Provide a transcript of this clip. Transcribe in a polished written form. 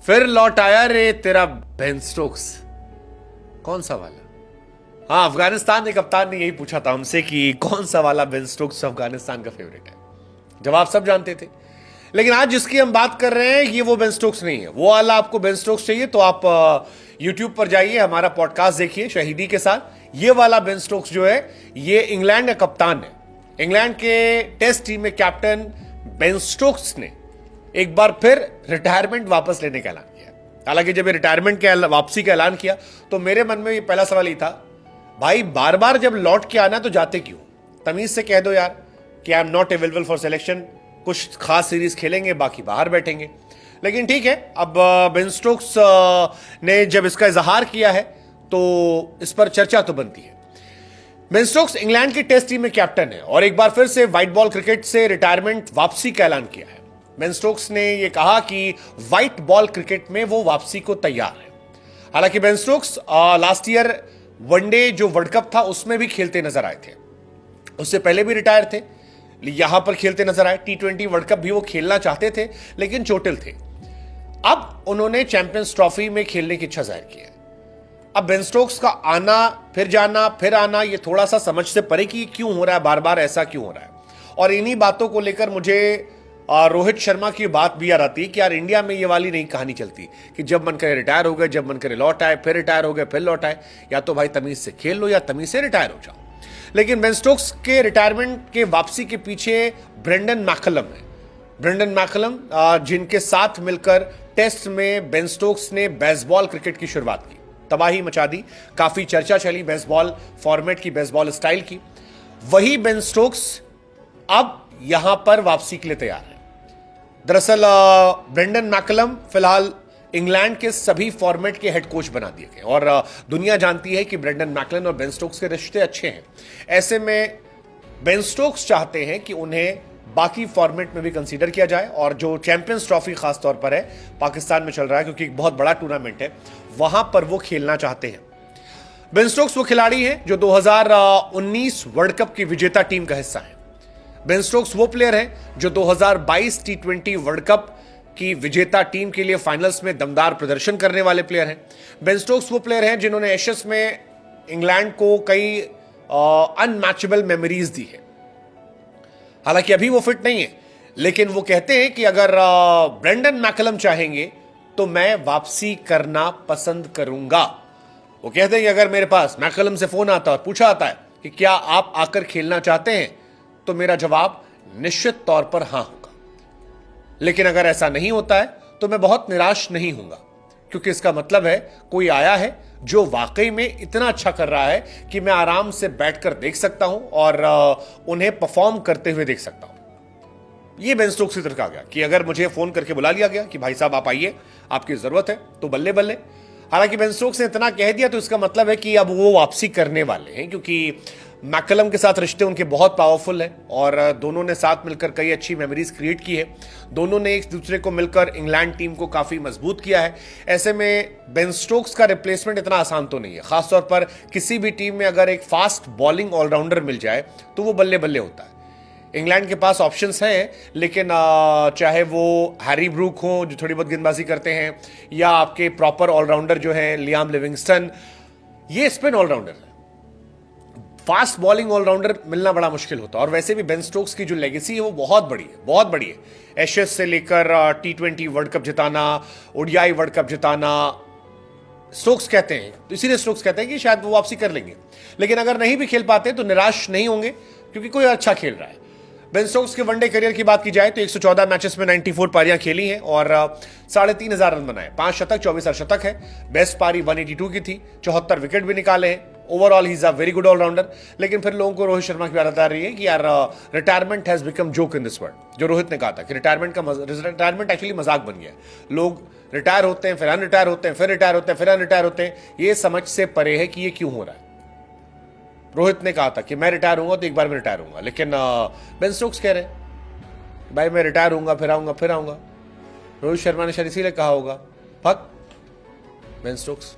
फिर लौट आया रे तेरा बेन स्टोक्स। कौन सा वाला? हाँ, अफगानिस्तान के कप्तान ने यही पूछा था हमसे कि कौन सा वाला बेन स्टोक्स अफगानिस्तान का फेवरेट है। जवाब सब जानते थे, लेकिन आज जिसकी हम बात कर रहे हैं ये वो बेन स्टोक्स नहीं है। वो वाला आपको बेन स्टोक्स चाहिए तो आप यूट्यूब पर जाइए, हमारा पॉडकास्ट देखिए शहीदी के साथ। ये वाला बेन स्टोक्स जो है ये इंग्लैंड का कप्तान है। इंग्लैंड के टेस्ट टीम में कैप्टन बेन स्टोक्स ने एक बार फिर रिटायरमेंट वापस लेने का ऐलान किया। हालांकि जब ये रिटायरमेंट के वापसी का ऐलान किया तो मेरे मन में ये पहला सवाल ही था, भाई बार बार जब लौट के आना तो जाते क्यों? तमीज से कह दो यार कि I am not available for selection, कुछ खास सीरीज खेलेंगे बाकी बाहर बैठेंगे। लेकिन ठीक है, अब बेन स्टोक्स ने जब इसका इजहार किया है तो इस पर चर्चा तो बनती है। बेन स्टोक्स इंग्लैंड की टेस्ट टीम में कैप्टन है और एक बार फिर से व्हाइट बॉल क्रिकेट से रिटायरमेंट वापसी का ऐलान किया है। बेन स्टोक्स ने यह कहा कि व्हाइट बॉल क्रिकेट में वो वापसी को तैयार है। हालांकि Ben Stokes last year one day जो वर्ल्ड कप था उसमें भी खेलते नजर आए थे, उससे पहले भी रिटायर थे, यहां पर खेलते नजर आए। T20 वर्ल्ड कप भी वो खेलना चाहते थे लेकिन चोटिल थे। अब उन्होंने चैंपियंस ट्रॉफी में खेलने की इच्छा जाहिर की है। अब बेन स्टोक्स का आना फिर जाना फिर आना ये थोड़ा सा समझ से परे कि क्यों हो रहा है, बार बार ऐसा क्यों हो रहा है। और इन्हीं बातों को लेकर मुझे रोहित शर्मा की बात भी याद आती है कि यार इंडिया में ये वाली नहीं कहानी चलती कि जब मन करे रिटायर हो गए, जब मन करे लौट आए, फिर रिटायर हो गए, फिर लौट आए। या तो भाई तमीज से खेल लो या तमीज से रिटायर हो जाओ। लेकिन बेन स्टोक्स के रिटायरमेंट के वापसी के पीछे ब्रेंडन मैकलम है। ब्रेंडन मैकलम जिनके साथ मिलकर टेस्ट में बेन स्टोक्स ने बेसबॉल क्रिकेट की शुरुआत की, तबाही मचा दी, काफी चर्चा चली बेसबॉल फॉर्मेट की, बेसबॉल स्टाइल की। वही बेन स्टोक्स अब यहां पर वापसी के लिए तैयार है। दरअसल ब्रेंडन मैकलम फिलहाल इंग्लैंड के सभी फॉर्मेट के हेड कोच बना दिए गए और दुनिया जानती है कि ब्रेंडन मैकलम और बेन स्टोक्स के रिश्ते अच्छे हैं। ऐसे में बेन स्टोक्स चाहते हैं कि उन्हें बाकी फॉर्मेट में भी कंसीडर किया जाए और जो चैंपियंस ट्रॉफी खास तौर पर है पाकिस्तान में चल रहा है क्योंकि एक बहुत बड़ा टूर्नामेंट है, वहां पर वो खेलना चाहते हैं। बेन स्टोक्स वो खिलाड़ी हैं जो 2019 वर्ल्ड कप की विजेता टीम का हिस्सा है। बेन स्टोक्स वो प्लेयर हैं जो 2022 T20 वर्ल्ड कप की विजेता टीम के लिए फाइनल्स में दमदार प्रदर्शन करने वाले प्लेयर हैं। बेन स्टोक्स वो प्लेयर हैं जिन्होंने एशेस में इंग्लैंड को कई अनमैचेबल मेमोरीज दी है। हालांकि अभी वो फिट नहीं है, लेकिन वो कहते हैं कि अगर ब्रेंडन मैकलम चाहेंगे तो मैं वापसी करना पसंद करूंगा। वो कहते हैं कि अगर मेरे पास मैकलम से फोन आता और पूछा आता है कि क्या आप आकर खेलना चाहते हैं तो मेरा जवाब निश्चित तौर पर हां होगा। लेकिन अगर ऐसा नहीं होता है तो मैं बहुत निराश नहीं होऊंगा, क्योंकि इसका मतलब है कोई आया है जो वाकई में इतना अच्छा कर रहा है कि मैं आराम से बैठकर देख सकता हूं और उन्हें परफॉर्म करते हुए देख सकता हूं। यह बेन स्टोक्स की तरफ आ गया कि अगर मुझे फोन करके बुला लिया गया कि भाई साहब आप आइए, आपकी जरूरत है, तो बल्ले बल्ले। हालांकि बेन स्टोक्स ने इतना कह दिया तो इसका मतलब है कि अब वो वापसी करने वाले हैं, क्योंकि मैकलम के साथ रिश्ते उनके बहुत पावरफुल हैं और दोनों ने साथ मिलकर कई अच्छी मेमोरीज क्रिएट की है। दोनों ने एक दूसरे को मिलकर इंग्लैंड टीम को काफी मजबूत किया है। ऐसे में बेन स्टोक्स का रिप्लेसमेंट इतना आसान तो नहीं है। खासतौर पर किसी भी टीम में अगर एक फास्ट बॉलिंग ऑलराउंडर मिल जाए तो वो बल्ले बल्ले होता है। इंग्लैंड के पास ऑप्शंस हैं, लेकिन चाहे वो हैरी ब्रूक हो जो थोड़ी बहुत गेंदबाजी करते हैं, या आपके प्रॉपर ऑलराउंडर जो है लियाम लिविंगस्टन, ये स्पिन ऑलराउंडर है। फास्ट बॉलिंग ऑलराउंडर मिलना बड़ा मुश्किल होता है। और वैसे भी बेन स्टोक्स की जो लेगेसी है वो बहुत बड़ी है, बहुत बड़ी है। एशेस से लेकर T20 वर्ल्ड कप जिताना, ODI वर्ल्ड कप जिताना। स्टोक्स कहते हैं, तो इसीलिए स्टोक्स कहते हैं कि शायद वो वापसी कर लेंगे, लेकिन अगर नहीं भी खेल पाते तो निराश नहीं होंगे क्योंकि कोई अच्छा खेल रहा है। बेन स्टोक्स के वनडे करियर की बात की जाए तो 114 मैचेस में 94 पारियां खेली हैं और 3,500 रन बनाए, 5 शतक, 24 अर्धशतक है। बेस्ट पारी 182 की थी, 74 विकेट भी निकाले हैं। ओवरऑल ही is a very good all rounder. लेकिन फिर लोगों को रोहित शर्मा की बात आ रही है कि यार retirement has become joke in this world. जो रोहित ने कहा था कि रिटायरमेंट एक्चुअली मजाक बन गया है। लोग रिटायर होते हैं, फिर अनरिटायर होते हैं, फिर रिटायर होते हैं, फिर अनरिटायर होते हैं। ये समझ से परे है कि ये क्यों हो रहा है। रोहित ने कहा था कि मैं रिटायर होऊंगा तो एक बार में रिटायर होऊंगा, लेकिन बेन स्टोक्स कह रहे हैं भाई मैं रिटायर होऊंगा फिर आऊंगा फिर आऊंगा। रोहित शर्मा ने शायद इसीलिए कहा होगा फक बेन स्टोक्स।